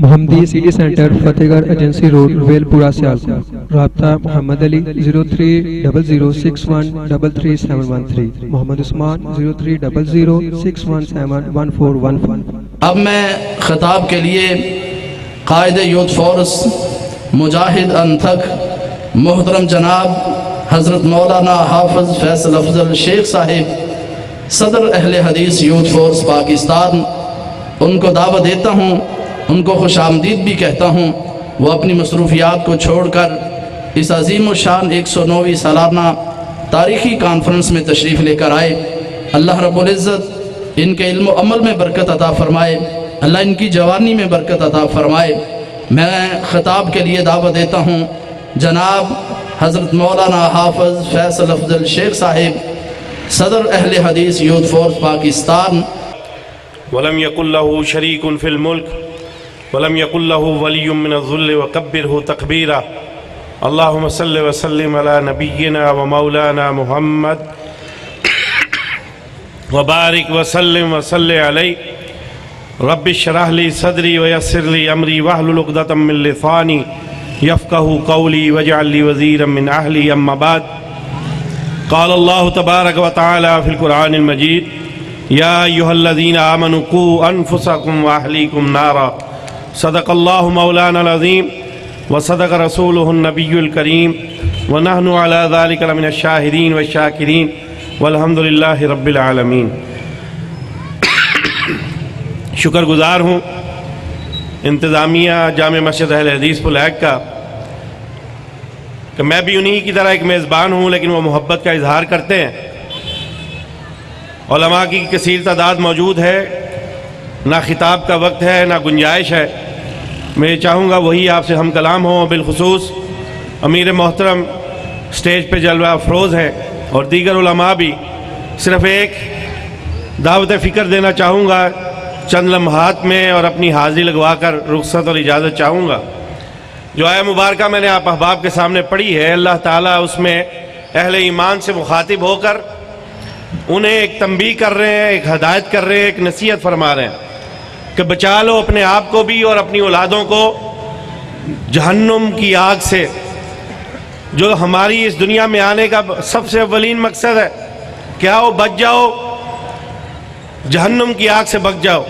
محمدی city centre فتح گڑھ agency road well پورہ سیالکوٹ۔ رابطہ محمد علی 030061337113، محمد عثمان 030061711415۔ اب میں خطاب کے لیے قائد یوتھ فورس مجاہد انتھک محترم جناب حضرت مولانا حافظ فیصل افضل شیخ صاحب صدر اہل حدیث یوتھ فورس پاکستان، ان کو دعوت دیتا ہوں، ان کو خوش آمدید بھی کہتا ہوں۔ وہ اپنی مصروفیات کو چھوڑ کر اس عظیم الشان 109ویں سالانہ تاریخی کانفرنس میں تشریف لے کر آئے۔ اللہ رب العزت ان کے علم و عمل میں برکت عطا فرمائے، اللہ ان کی جوانی میں برکت عطا فرمائے۔ میں خطاب کے لیے دعوت دیتا ہوں جناب حضرت مولانا حافظ فیصل افضل شیخ صاحب صدر اہل حدیث یوتھ فورس پاکستان۔ ولم يكن له شريك في الملك ولم يكن له ولي من الذل وكبره تكبيرا۔ اللهم صل وسلم على نبينا ومولانا محمد وبارك وسلم وصل عليه۔ رب اشرح لي صدري ويسر لي امري واحلل عقدة من لساني يفقهوا قولي واجعل لي وزيرا من اهلي۔ اما بعد، قال الله تبارك وتعالى في القرآن المجيد: يا أيها الذين آمنوا قوا أنفسكم وأهليكم نارا۔ صدق الله مولانا العظيم وصدق رسوله النبي الكريم ونحن على ذلك لمن الشاهدين والشاكرين والحمد لله رب العالمين۔ شکر گزار ہوں انتظامیہ جامع مسجد اہل حدیث پلائق کا کہ میں بھی انہی کی طرح ایک میزبان ہوں، لیکن وہ محبت کا اظہار کرتے ہیں۔ علماء کی کثیر تعداد موجود ہے، نہ خطاب کا وقت ہے نہ گنجائش ہے۔ میں چاہوں گا وہی آپ سے ہم کلام ہوں، بالخصوص امیر محترم سٹیج پہ جلوہ افروز ہیں اور دیگر علماء بھی۔ صرف ایک دعوت فکر دینا چاہوں گا چند لمحات میں اور اپنی حاضری لگوا کر رخصت اور اجازت چاہوں گا۔ جو آیہ مبارکہ میں نے آپ احباب کے سامنے پڑھی ہے، اللہ تعالیٰ اس میں اہل ایمان سے مخاطب ہو کر انہیں ایک تنبیہ کر رہے ہیں، ایک ہدایت کر رہے ہیں، ایک نصیحت فرما رہے ہیں کہ بچا لو اپنے آپ کو بھی اور اپنی اولادوں کو جہنم کی آگ سے، جو ہماری اس دنیا میں آنے کا سب سے اولین مقصد ہے۔ کیا ہو؟ بچ جاؤ، جہنم کی آگ سے بچ جاؤ۔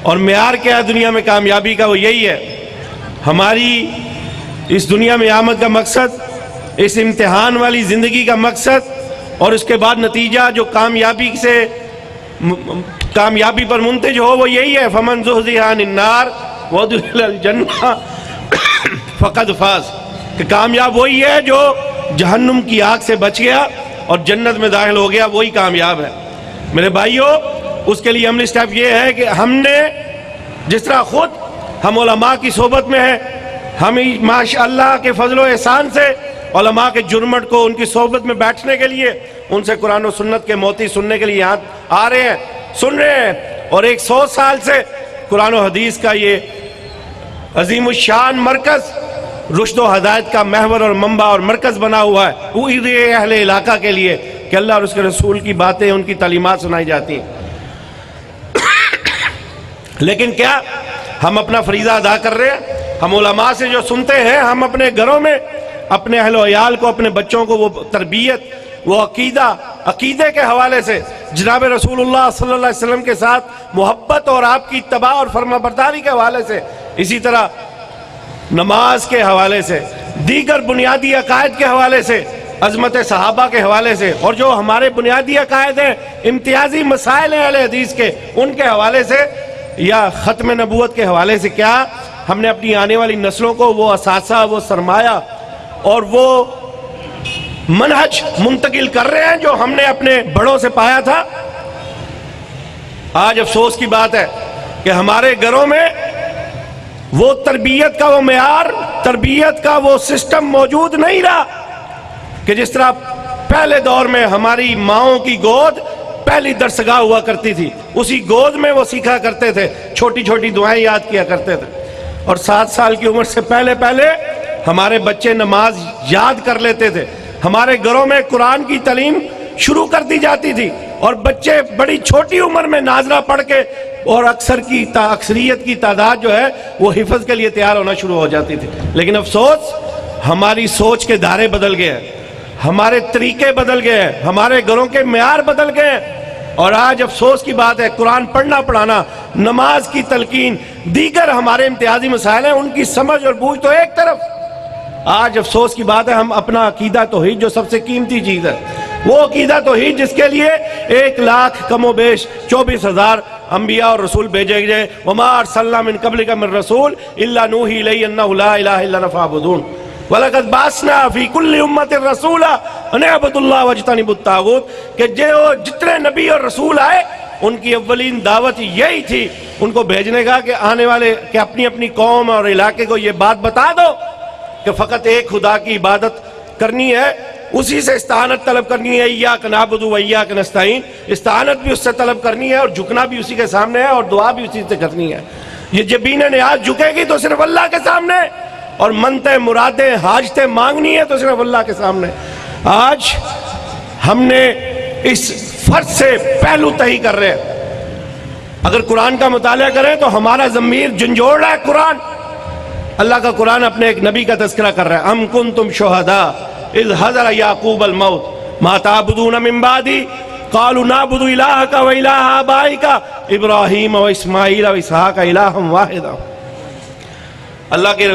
اور معیار کیا ہے دنیا میں کامیابی کا؟ وہ یہی ہے۔ ہماری اس دنیا میں آمد کا مقصد، اس امتحان والی زندگی کا مقصد اور اس کے بعد نتیجہ جو کامیابی پر منتج ہو، وہ یہی ہے: فمن زحزح عن النار وادخل الجنہ فقد فاز۔ کہ کامیاب وہی ہے جو جہنم کی آگ سے بچ گیا اور جنت میں داخل ہو گیا، وہی کامیاب ہے۔ میرے بھائیوں، اس کے لیے عملی سٹیپ یہ ہے کہ ہم نے جس طرح خود ہم علماء کی صحبت میں ہیں، ہم ماشاءاللہ کے فضل و احسان سے علماء کے جرمٹ کو ان کی صحبت میں بیٹھنے کے لیے، ان سے قرآن و سنت کے موتی سننے کے لیے یہاں آ رہے ہیں، سن رہے ہیں، اور 100 سال سے قرآن و حدیث کا یہ عظیم الشان مرکز رشد و ہدایت کا محور اور منبع اور مرکز بنا ہوا ہے، وہ اہل علاقہ کے لیے کہ اللہ اور اس کے رسول کی باتیں، ان کی تعلیمات سنائی جاتی ہیں۔ لیکن کیا ہم اپنا فریضہ ادا کر رہے ہیں؟ ہم علماء سے جو سنتے ہیں، ہم اپنے گھروں میں اپنے اہل و عیال کو، اپنے بچوں کو وہ تربیت، وہ عقیدے کے حوالے سے جناب رسول اللہ صلی اللہ علیہ وسلم کے ساتھ محبت اور آپ کی اتباع اور فرما برداری کے حوالے سے، اسی طرح نماز کے حوالے سے، دیگر بنیادی عقائد کے حوالے سے، عظمت صحابہ کے حوالے سے، اور جو ہمارے بنیادی عقائد ہیں، امتیازی مسائل ہیں اہل حدیث کے، ان کے حوالے سے، یا ختم نبوت کے حوالے سے، کیا ہم نے اپنی آنے والی نسلوں کو وہ اثاثہ، وہ سرمایہ اور وہ منہج منتقل کر رہے ہیں جو ہم نے اپنے بڑوں سے پایا تھا؟ آج افسوس کی بات ہے کہ ہمارے گھروں میں وہ تربیت کا وہ معیار، تربیت کا وہ سسٹم موجود نہیں رہا کہ جس طرح پہلے دور میں ہماری ماؤں کی گود پہلی درسگاہ ہوا کرتی تھی، اسی گود میں وہ سیکھا کرتے تھے، چھوٹی چھوٹی دعائیں یاد کیا کرتے تھے، اور 7 سال کی عمر سے پہلے ہمارے بچے نماز یاد کر لیتے تھے۔ ہمارے گھروں میں قرآن کی تعلیم شروع کر دی جاتی تھی، اور بچے بڑی چھوٹی عمر میں ناظرہ پڑھ کے اور اکثریت کی تعداد جو ہے وہ حفظ کے لیے تیار ہونا شروع ہو جاتی تھی. لیکن افسوس ہماری سوچ کے دائرے بدل گئے ہیں، ہمارے طریقے بدل گئے ہیں، ہمارے گھروں کے معیار بدل گئے ہیں. اور آج افسوس کی بات ہے، قرآن پڑھنا پڑھانا، نماز کی تلقین، دیگر ہمارے امتیازی مسائل ہیں، ان کی سمجھ اور بوجھ تو ایک طرف. آج افسوس کی بات ہے ہم اپنا عقیدہ توحید جو سب سے قیمتی چیز ہے، وہ عقیدہ توحید جس کے لیے 1,00,000 کم و بیش 24,000 انبیاء اور رسول بھیجے گئے. وما ارسلنا من قبلک من رسول الا نوحی الیہ انہ لا الہ الا انا فاعبدون وَلَقَدْ بَعَثْنَا فِي كُلِّ أُمَّةٍ رَسُولًا أَنِ اعْبُدُوا اللَّهَ وَاجْتَنِبُوا الطَّاغُوتَ کہ جتنے نبی اور رسول آئے ان کی اولین دعوت یہی تھی ان کو بھیجنے کا کہ آنے والے کہ اپنی اپنی قوم اور علاقے کو یہ بات بتا دو کہ فقط ایک خدا کی عبادت کرنی ہے، اسی سے استعانت طلب کرنی ہے. ایاک نعبد و ایاک نستعین، استعانت بھی اس سے طلب کرنی ہے اور جھکنا بھی اسی کے سامنے ہے اور دعا بھی اسی سے کرنی ہے. یہ جبین نیاز جھکے گی تو صرف اللہ کے سامنے، اور منتیں مرادیں حاجتیں مانگنی ہے تو صرف اللہ کے سامنے. آج ہم نے اس فرض سے پہلو تہی کر رہے ہیں. اگر قرآن کا مطالعہ کریں تو ہمارا ضمیر جھنجھوڑ رہا ہے. قرآن، اللہ کا قرآن اپنے ایک نبی کا تذکرہ کر رہا ہے. ام کنتم شہداء اذ حضر یعقوب الموت ما تعبدون من بعدی قالوا نعبد الہک و الہ آبائک ابراہیم و اسماعیل و اسحاق الہا واحدا. اللہ کے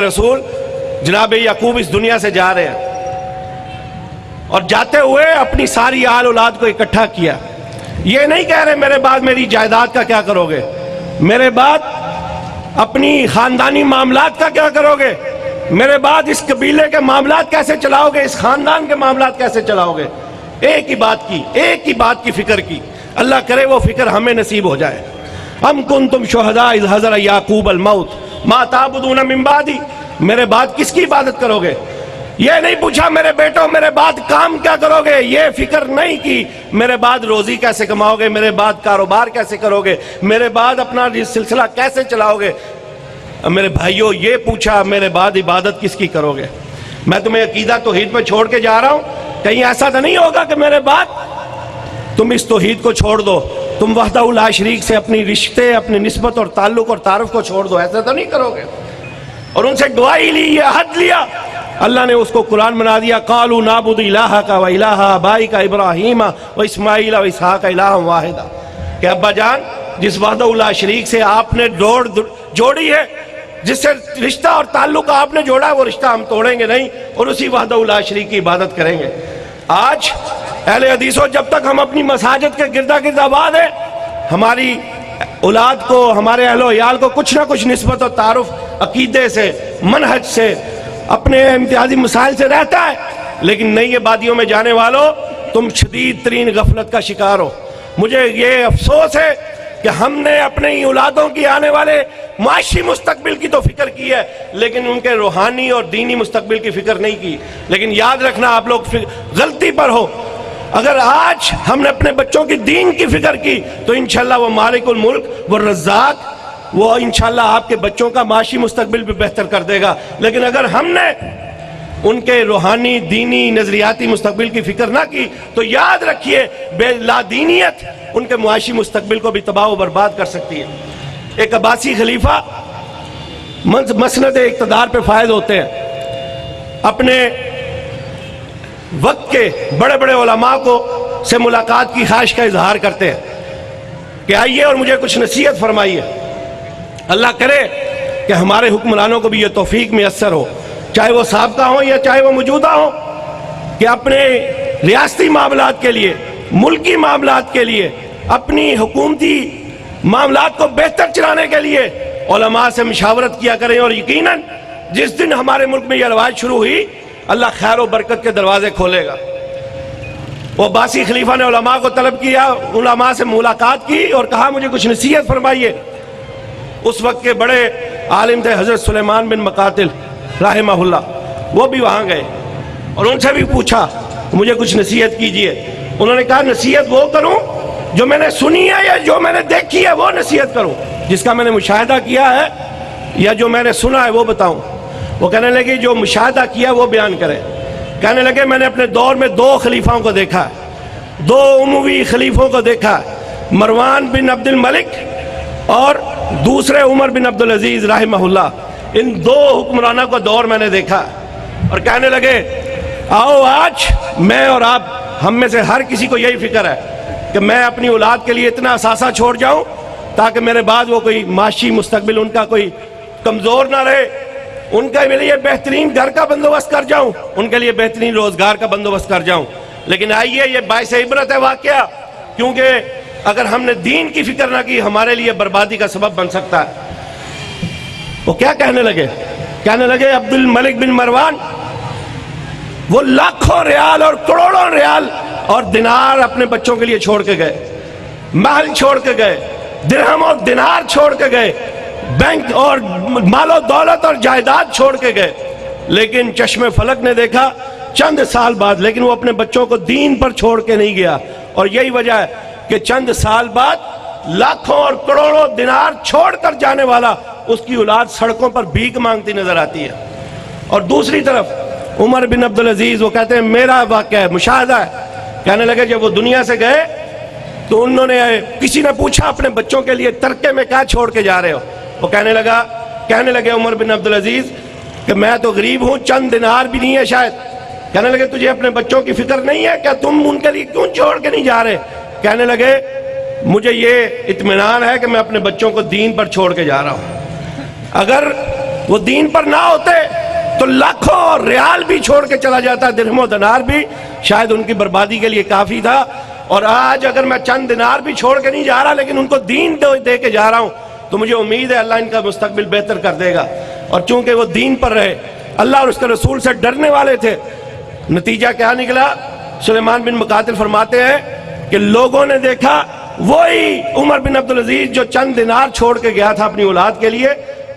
رسول جناب یعقوب اس دنیا سے جا رہے ہیں اور جاتے ہوئے اپنی ساری آل اولاد کو اکٹھا کیا. یہ نہیں کہہ رہے میرے بعد میری جائیداد کا کیا کرو گے، میرے بعد اپنی خاندانی معاملات کا کیا کرو گے، میرے بعد اس قبیلے کے معاملات کیسے چلاؤ گے، اس خاندان کے معاملات کیسے چلاؤ گے. ایک ہی بات کی فکر کی. اللہ کرے وہ فکر ہمیں نصیب ہو جائے. ام کنتم شہداء اذ حضر یعقوب الموت ما تعبدون من بعدی، میرے بعد کس کی عبادت کرو گے. یہ نہیں پوچھا میرے بیٹوں میرے بعد کام کیا کرو گے، یہ فکر نہیں کی میرے بعد روزی کیسے کماؤ گے، میرے بعد کاروبار کیسے کرو گے، میرے بعد اپنا سلسلہ کیسے چلاؤ گے. میرے بھائیوں یہ پوچھا میرے بعد عبادت کس کی کرو گے. میں تمہیں عقیدہ توحید پہ چھوڑ کے جا رہا ہوں، کہیں ایسا تو نہیں ہوگا کہ میرے بعد تم اس توحید کو چھوڑ دو، تم وحدہ لا شریک سے اپنی رشتے، اپنی نسبت اور تعلق اور تعارف کو چھوڑ دو. ایسا تو نہیں کرو گے. اور ان سے دعائی لی، یہ عہد لیا. اللہ نے اس کو قرآن بنا دیا. قالوا نعبد الہک و الہ آبائک ابراہیم و اسماعیل و اسحاق الہا واحدا کہ ابا جان جس وحدہ لا شریک سے آپ نے جوڑی ہے، جس سے رشتہ اور تعلق آپ نے جوڑا ہے، وہ رشتہ ہم توڑیں گے نہیں اور اسی وحدہ لا شریک کی عبادت کریں گے. آج اہل حدیثوں جب تک ہم اپنی مساجد کے گردا گرد آباد ہیں، ہماری اولاد کو، ہمارے اہل و عیال کو کچھ نہ کچھ نسبت اور تعارف عقیدے سے، منہج سے، اپنے امتیازی مسائل سے رہتا ہے. لیکن نئی آبادیوں میں جانے والوں تم شدید ترین غفلت کا شکار ہو. مجھے یہ افسوس ہے کہ ہم نے اپنے ہی اولادوں کی آنے والے معاشی مستقبل کی تو فکر کی ہے لیکن ان کے روحانی اور دینی مستقبل کی فکر نہیں کی. لیکن یاد رکھنا آپ لوگ غلطی پر ہو. اگر آج ہم نے اپنے بچوں کی دین کی فکر کی تو انشاءاللہ وہ مالک الملک وہ رزاق وہ انشاءاللہ آپ کے بچوں کا معاشی مستقبل بھی بہتر کر دے گا. لیکن اگر ہم نے ان کے روحانی دینی نظریاتی مستقبل کی فکر نہ کی تو یاد رکھیے بے لادینیت ان کے معاشی مستقبل کو بھی تباہ و برباد کر سکتی ہے. ایک عباسی خلیفہ مسند اقتدار پہ فائز ہوتے ہیں، اپنے وقت کے بڑے بڑے علماء کو سے ملاقات کی خواہش کا اظہار کرتے ہیں کہ آئیے اور مجھے کچھ نصیحت فرمائیے. اللہ کرے کہ ہمارے حکمرانوں کو بھی یہ توفیق میسر ہو، چاہے وہ سابقہ ہوں یا چاہے وہ موجودہ ہوں، کہ اپنے ریاستی معاملات کے لیے، ملکی معاملات کے لیے، اپنی حکومتی معاملات کو بہتر چلانے کے لیے علماء سے مشاورت کیا کریں. اور یقیناً جس دن ہمارے ملک میں یہ رواج شروع ہوئی اللہ خیر و برکت کے دروازے کھولے گا. وہ عباسی خلیفہ نے علماء کو طلب کیا، علماء سے ملاقات کی اور کہا مجھے کچھ نصیحت فرمائیے. اس وقت کے بڑے عالم تھے حضرت سلیمان بن مقاتل رحمہ اللہ، وہ بھی وہاں گئے اور ان سے بھی پوچھا مجھے کچھ نصیحت کیجئے. انہوں نے کہا نصیحت وہ کروں جو میں نے سنی ہے یا جو میں نے دیکھی ہے وہ نصیحت کروں، جس کا میں نے مشاہدہ کیا ہے یا جو میں نے سنا ہے وہ بتاؤں. وہ کہنے لگے جو مشاہدہ کیا وہ بیان کریں. کہنے لگے میں نے اپنے دور میں 2 خلیفوں کو دیکھا ہے، 2 اموی خلیفوں کو دیکھا ہے. مروان بن عبد الملک اور دوسرے عمر بن عبدالعزیز رحمہ ان دو حکمرانوں کا دور میں نے دیکھا اور کہنے لگے آؤ آج میں اور آپ ہم میں سے ہر کسی کو یہی فکر ہے کہ میں اپنی اولاد کے لیے اتنا اثاثہ چھوڑ جاؤں تاکہ میرے بعد وہ کوئی معاشی مستقبل ان کا کوئی کمزور نہ رہے، ان کے لیے بہترین گھر کا بندوبست کر جاؤں، ان کے لیے بہترین روزگار کا بندوبست کر جاؤں۔ لیکن آئیے یہ باعث عبرت ہے واقعہ، کیونکہ اگر ہم نے دین کی فکر نہ کی ہمارے لیے بربادی کا سبب بن سکتا ہے۔ وہ کیا کہنے لگے عبد الملک بن مروان وہ لاکھوں ریال اور کروڑوں ریال اور دینار اپنے بچوں کے لیے چھوڑ کے گئے، محل چھوڑ کے گئے، درہم اور دینار چھوڑ کے گئے، بینک اور مال و دولت اور جائیداد چھوڑ کے گئے، لیکن چشم فلک نے دیکھا چند سال بعد، لیکن وہ اپنے بچوں کو دین پر چھوڑ کے نہیں گیا، اور یہی وجہ ہے کہ چند سال بعد لاکھوں اور کروڑوں دینار چھوڑ کر جانے والا اس کی اولاد سڑکوں پر بھیک مانگتی نظر آتی ہے۔ اور دوسری طرف عمر بن عبدالعزیز وہ کہتے ہیں میرا واقعہ ہے، مشاہدہ ہے، کہنے لگے جب وہ دنیا سے گئے تو انہوں نے کسی نے پوچھا اپنے بچوں کے لیے ترکے میں کیا چھوڑ کے جا رہے ہو؟ وہ کہنے لگے عمر بن عبدالعزیز کہ میں تو غریب ہوں، چند دینار بھی نہیں ہے شاید۔ کہنے لگے تجھے اپنے بچوں کی فکر نہیں ہے کیا؟ تم ان کے لیے کیوں چھوڑ کے نہیں جا رہے؟ کہنے لگے مجھے یہ اطمینان ہے کہ میں اپنے بچوں کو دین پر چھوڑ کے جا رہا ہوں، اگر وہ دین پر نہ ہوتے تو لاکھوں اور ریال بھی چھوڑ کے چلا جاتا، درہم و دینار بھی شاید ان کی بربادی کے لیے کافی تھا۔ اور آج اگر میں چند دینار بھی چھوڑ کے نہیں جا رہا لیکن ان کو دین دے کے جا رہا ہوں تو مجھے امید ہے اللہ ان کا مستقبل بہتر کر دے گا۔ اور چونکہ وہ دین پر رہے، اللہ اور اس کے رسول سے ڈرنے والے تھے، نتیجہ کیا نکلا؟ سلیمان بن مقاتل فرماتے ہیں کہ لوگوں نے دیکھا وہی عمر بن عبدالعزیز جو چند دینار چھوڑ کے گیا تھا اپنی اولاد کے لیے،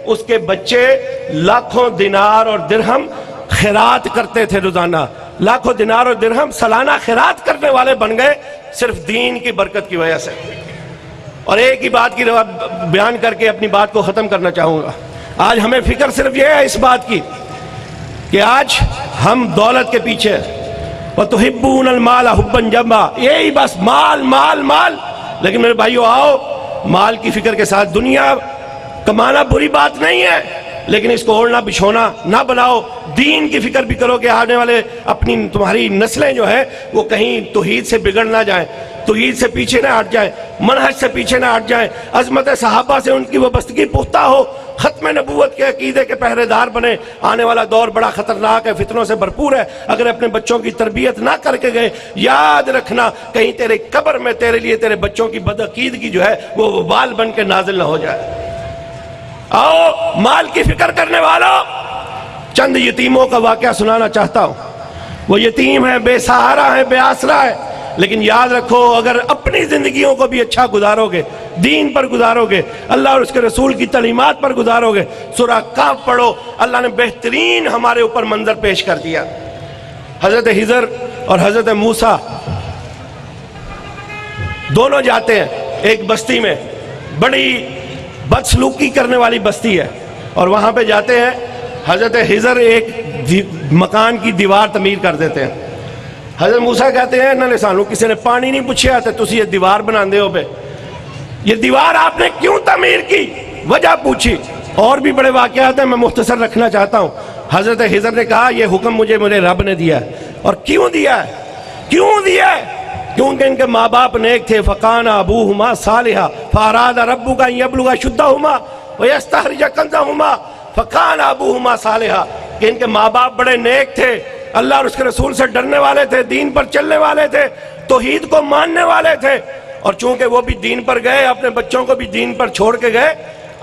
اس کے بچے لاکھوں دینار اور درہم خیرات کرتے تھے روزانہ، لاکھوں دینار اور درہم سالانہ خیرات کرنے والے بن گئے صرف دین کی برکت کی وجہ سے۔ اور ایک ہی بات کی بیان کر کے اپنی بات کو ختم کرنا چاہوں گا، آج ہمیں فکر صرف یہ ہے اس بات کی کہ آج ہم دولت کے پیچھے وَتُحِبُّونَ الْمَالَ حُبًّا جَمًّا، یہی بس مال مال مال۔ لیکن میرے بھائیو آؤ، مال کی فکر کے ساتھ دنیا کمانا بری بات نہیں ہے، لیکن اس کو اوڑھنا بچھونا نہ بناؤ، دین کی فکر بھی کرو کہ آنے والے تمہاری نسلیں جو ہے وہ کہیں توحید سے بگڑ نہ جائیں، توحید سے پیچھے نہ ہٹ جائیں، منہج سے پیچھے نہ ہٹ جائیں، عظمت صحابہ سے ان کی وابستگی پختہ ہو، ختم نبوت کے عقیدے کے پہرے دار بنے۔ آنے والا دور بڑا خطرناک ہے، فتنوں سے بھرپور ہے، اگر اپنے بچوں کی تربیت نہ کر کے گئے یاد رکھنا کہیں تیرے قبر میں تیرے لیے تیرے بچوں کی بدعقیدگی جو ہے وہ وبال بن کے نازل نہ ہو جائے۔ آؤ مال کی فکر کرنے والوں، چند یتیموں کا واقعہ سنانا چاہتا ہوں۔ وہ یتیم ہیں، بے سہارا ہیں، بے آسرا ہیں، لیکن یاد رکھو اگر اپنی زندگیوں کو بھی اچھا گزارو گے، دین پر گزارو گے، اللہ اور اس کے رسول کی تعلیمات پر گزارو گے، سورہ کہف پڑھو، اللہ نے بہترین ہمارے اوپر منظر پیش کر دیا۔ حضرت خضر اور حضرت موسیٰ دونوں جاتے ہیں ایک بستی میں، بڑی بدسلوکی کرنے والی بستی ہے، اور وہاں پہ جاتے ہیں، حضرت خضر ایک مکان کی دیوار تعمیر کر دیتے ہیں۔ حضرت موسیٰ کہتے ہیں نہ سانو کسی نے پانی نہیں پوچھا تے تسی یہ دیوار بنا دے ہو پہ، یہ دیوار آپ نے کیوں تعمیر کی؟ وجہ پوچھی۔ اور بھی بڑے واقعات ہیں، میں مختصر رکھنا چاہتا ہوں۔ حضرت خضر نے کہا یہ حکم مجھے میرے رب نے دیا ہے۔ اور کیوں دیا ہے؟ کیونکہ ان کے ماں باپ نیک تھے، فَقَانَ أَبُوهُمَا صَالِحًا فَأَرَادَ رَبُّكَ أَن يَبْلُغَ أَشُدَّهُمَا وَيَسْتَخْرِجَ كَنزَهُمَا فَقَانَ أَبُوهُمَا صَالِحًا، کہ ان کے ماں باپ بڑے نیک تھے، اللہ اور اس کے رسول سے ڈرنے والے تھے، دین پر چلنے والے تھے، توحید کو ماننے والے تھے، اور چونکہ وہ بھی دین پر گئے، اپنے بچوں کو بھی دین پر چھوڑ کے گئے،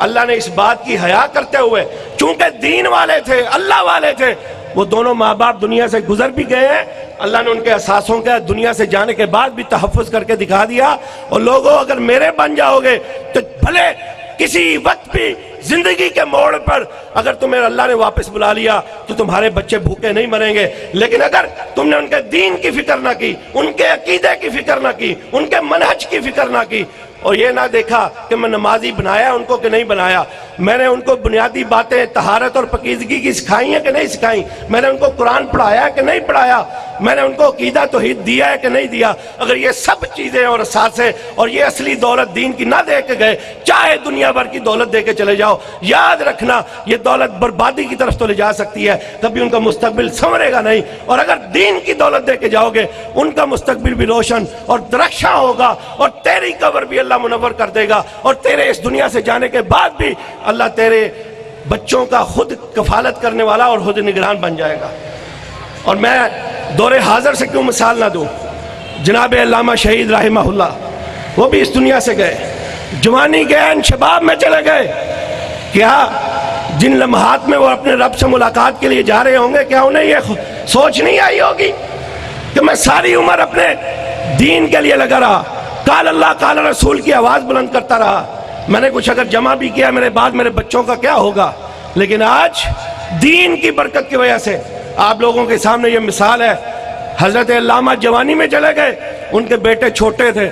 اللہ نے اس بات کی حیا کرتے ہوئے، چونکہ دین والے تھے، اللہ والے تھے، وہ دونوں ماں باپ دنیا سے گزر بھی گئے ہیں، اللہ نے ان کے احساسوں کا دنیا سے جانے کے بعد بھی تحفظ کر کے دکھا دیا۔ اور لوگوں اگر میرے بن جاؤ گے تو بھلے کسی وقت بھی زندگی کے موڑ پر اگر تمہیں اللہ نے واپس بلا لیا تو تمہارے بچے بھوکے نہیں مریں گے، لیکن اگر تم نے ان کے دین کی فکر نہ کی، ان کے عقیدے کی فکر نہ کی، ان کے منہج کی فکر نہ کی، اور یہ نہ دیکھا کہ میں نمازی بنایا ان کو کہ نہیں بنایا، میں نے ان کو بنیادی باتیں طہارت اور پاکیزگی کی سکھائی ہیں کہ نہیں سکھائی، میں نے ان کو قرآن پڑھایا کہ نہیں پڑھایا، میں نے ان کو عقیدہ توحید دیا ہے کہ نہیں دیا؟ اگر یہ سب چیزیں اور اثاثے اور یہ اصلی دولت دین کی نہ دے کے گئے، چاہے دنیا بھر کی دولت دے کے چلے جاؤ، یاد رکھنا یہ دولت بربادی کی طرف تو لے جا سکتی ہے، کبھی ان کا مستقبل سنورے گا نہیں۔ اور اگر دین کی دولت دے کے جاؤ گے، ان کا مستقبل بھی روشن اور درخشاں ہوگا، اور تیری قبر بھی اللہ منور کر دے گا، اور تیرے اس دنیا سے جانے کے بعد بھی اللہ تیرے بچوں کا خود کفالت کرنے والا اور خود نگران بن جائے گا۔ اور میں دور حاضر سے کیوں مثال نہ دوں؟ جناب علامہ شہید رحمہ اللہ، وہ بھی اس دنیا سے گئے، جوانی کے عین شباب میں چلے گئے۔ کیا جن لمحات میں وہ اپنے رب سے ملاقات کے لیے جا رہے ہوں گے، کیا انہیں یہ سوچ نہیں آئی ہوگی کہ میں ساری عمر اپنے دین کے لیے لگا رہا، قال اللہ قال رسول کی آواز بلند کرتا رہا، میں نے کچھ اگر جمع بھی کیا میرے بعد میرے بچوں کا کیا ہوگا؟ لیکن آج دین کی برکت کی وجہ سے آپ لوگوں کے سامنے یہ مثال ہے۔ حضرت علامہ جوانی میں چلے گئے، ان کے بیٹے چھوٹے تھے،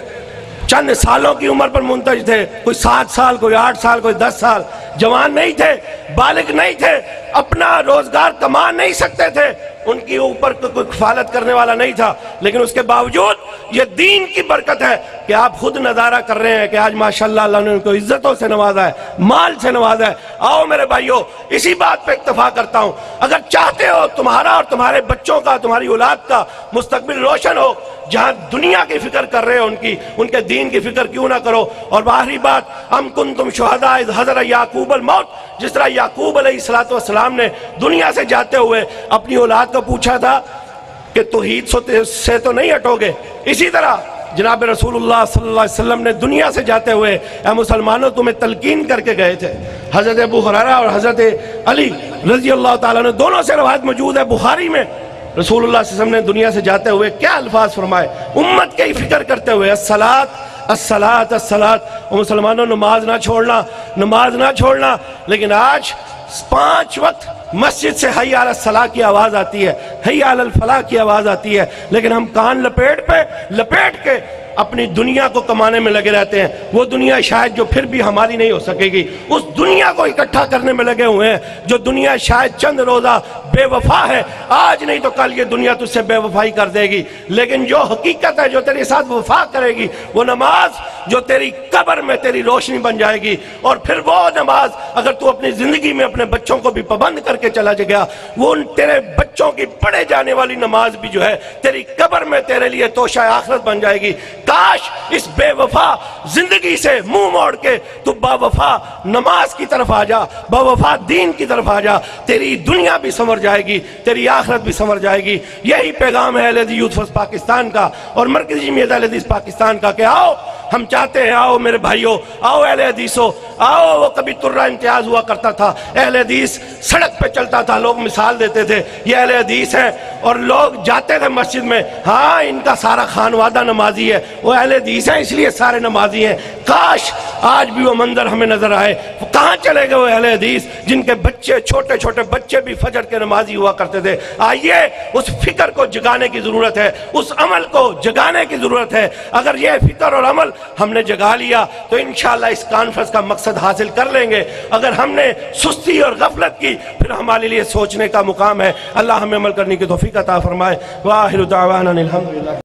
چند سالوں کی عمر پر منتج تھے، کوئی 7 سال، کوئی 8 سال، کوئی 10 سال، جوان نہیں تھے، بالغ نہیں تھے، اپنا روزگار کما نہیں سکتے تھے، ان کی اوپر کوئی کفالت کرنے والا نہیں تھا، لیکن اس کے باوجود یہ دین کی برکت ہے کہ آپ خود نظارہ کر رہے ہیں کہ آج ماشاءاللہ اللہ نے ان کو عزتوں سے نوازا ہے، مال سے نوازا ہے۔ آؤ میرے بھائیو، اسی بات پہ اکتفا کرتا ہوں، اگر چاہتے ہو تمہارا اور تمہارے بچوں کا، تمہاری اولاد کا مستقبل روشن ہو، جہاں دنیا کی فکر کر رہے ہو ان کے دین کی فکر کیوں نہ کرو؟ اور آخری بات، ام کنتم شہداء اذ حضر یعقوب الموت، جس طرح یعقوب علیہ السلام نے دنیا سے جاتے ہوئے اپنی اولاد کو پوچھا تھا کہ توحید سے تو نہیں ہٹو گے، اسی طرح جناب رسول اللہ صلی اللہ علیہ وسلم نے دنیا سے جاتے ہوئے اے مسلمانوں تمہیں تلقین کر کے گئے تھے۔ حضرت ابو ہریرہ اور حضرت علی رضی اللہ تعالیٰ نے دونوں سے روایت موجود ہے بخاری میں، رسول اللہ صلی اللہ علیہ وسلم نے دنیا سے جاتے ہوئے کیا الفاظ فرمائے، امت کی فکر کرتے ہوئے، الصلاۃ الصلاۃ الصلاۃ، مسلمانوں نماز نہ چھوڑنا، نماز نہ چھوڑنا۔ لیکن آج 5 وقت مسجد سے حی علی الصلاۃ کی آواز آتی ہے، حی علی الفلاح کی آواز آتی ہے، لیکن ہم کان لپیٹ کے اپنی دنیا کو کمانے میں لگے رہتے ہیں۔ وہ دنیا شاید جو پھر بھی ہماری نہیں ہو سکے گی، اس دنیا کو اکٹھا کرنے میں لگے ہوئے ہیں جو دنیا شاید چند روزہ بے وفا ہے، آج نہیں تو کل یہ دنیا تجھ سے بے وفائی کر دے گی، لیکن جو حقیقت ہے جو تیرے ساتھ وفا کرے گی وہ نماز جو تیری قبر میں تیری روشنی بن جائے گی۔ اور پھر وہ نماز اگر تو اپنی زندگی میں اپنے بچوں کو بھی پابند کر کے چلا گیا، وہ تیرے بچوں کی پڑھے جانے والی نماز بھی جو ہے تیری قبر میں تیرے لیے توشہ آخرت بن جائے گی۔ کاش اس بے وفا زندگی سے منہ موڑ کے تو با وفا نماز کی طرف آ جا، با وفا دین کی طرف آ جا، تیری دنیا بھی سنور جائے گی، تیری آخرت بھی سنور جائے گی۔ یہی پیغام ہے اہل حدیث یوتھ فرسٹ پاکستان کا اور مرکزی جمعیت اہل حدیث پاکستان کا کہ آؤ ہم چاہتے ہیں، آؤ میرے بھائیوں، آؤ اہل حدیثوں، آؤ۔ وہ کبھی ترہ امتیاز ہوا کرتا تھا، اہل حدیث سڑک پہ چلتا تھا، لوگ مثال دیتے تھے یہ اہل حدیث ہیں، اور لوگ جاتے تھے مسجد میں، ہاں ان کا سارا خانوادہ نمازی ہے، وہ اہل حدیث ہیں اس لیے سارے نمازی ہیں۔ کاش آج بھی وہ منظر ہمیں نظر آئے۔ کہاں چلے گئے وہ اہل حدیث جن کے بچے، چھوٹے چھوٹے بچے بھی فجر کے نمازی ہوا کرتے تھے؟ آئیے اس فکر کو جگانے کی ضرورت ہے، اس عمل کو جگانے کی ضرورت ہے۔ اگر یہ فکر اور عمل ہم نے جگا لیا تو انشاءاللہ اس کانفرنس کا مقصد حاصل کر لیں گے۔ اگر ہم نے سستی اور غفلت کی پھر ہمارے لیے سوچنے کا مقام ہے۔ اللہ ہمیں عمل کرنے کی توفیق عطا فرمائے۔ وآخر دعوانا الحمدللہ۔